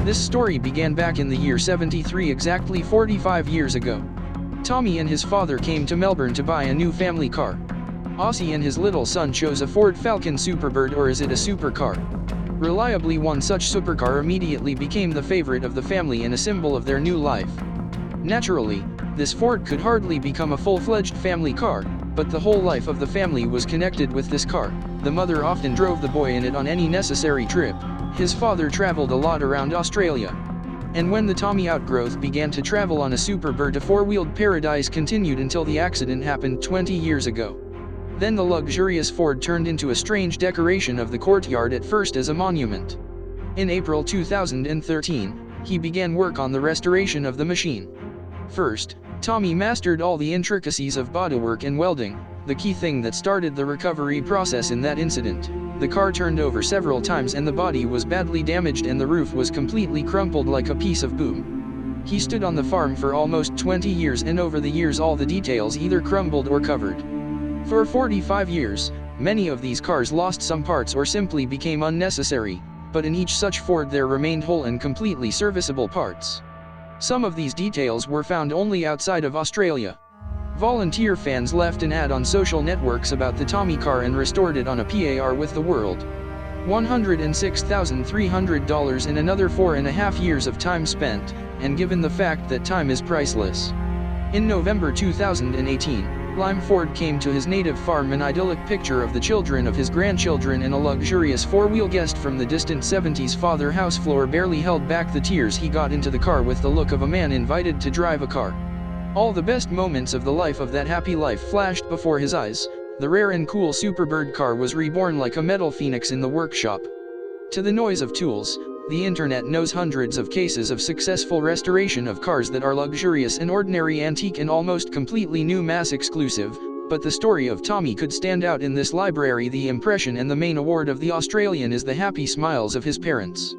This story began back in the year 73, exactly 45 years ago. Tommy and his father came to Melbourne to buy a new family car. Aussie and his little son chose a Ford Falcon Superbird, or is it a supercar? Reliably, one such supercar immediately became the favorite of the family and a symbol of their new life. Naturally, this Ford could hardly become a full-fledged family car, but the whole life of the family was connected with this car. The mother often drove the boy in it on any necessary trip. His father traveled a lot around Australia. And when the Tommy outgrowth began to travel on a Superbird, a four-wheeled paradise continued until the accident happened 20 years ago. Then the luxurious Ford turned into a strange decoration of the courtyard, at first as a monument. In April 2013, he began work on the restoration of the machine. First, Tommy mastered all the intricacies of bodywork and welding, the key thing that started the recovery process in that incident. The car turned over several times and the body was badly damaged and the roof was completely crumpled like a piece of boom. He stood on the farm for almost 20 years, and over the years all the details either crumbled or covered. For 45 years, many of these cars lost some parts or simply became unnecessary, but in each such Ford there remained whole and completely serviceable parts. Some of these details were found only outside of Australia. Volunteer fans left an ad on social networks about the Tommy car and restored it on a PAR with the world. $106,300 in another 4.5 years of time spent, and given the fact that time is priceless. In November 2018, Lime Ford came to his native farm, an idyllic picture of the children of his grandchildren and a luxurious four-wheel guest from the distant 70s. Father Housefloor barely held back the tears he got into the car with the look of a man invited to drive a car. All the best moments of the life of that happy life flashed before his eyes. The rare and cool Superbird car was reborn like a metal phoenix in the workshop. To the noise of tools, the internet knows hundreds of cases of successful restoration of cars that are luxurious and ordinary, antique and almost completely new, mass exclusive, but the story of Tommy could stand out in this library. The impression and the main award of the Australian is the happy smiles of his parents.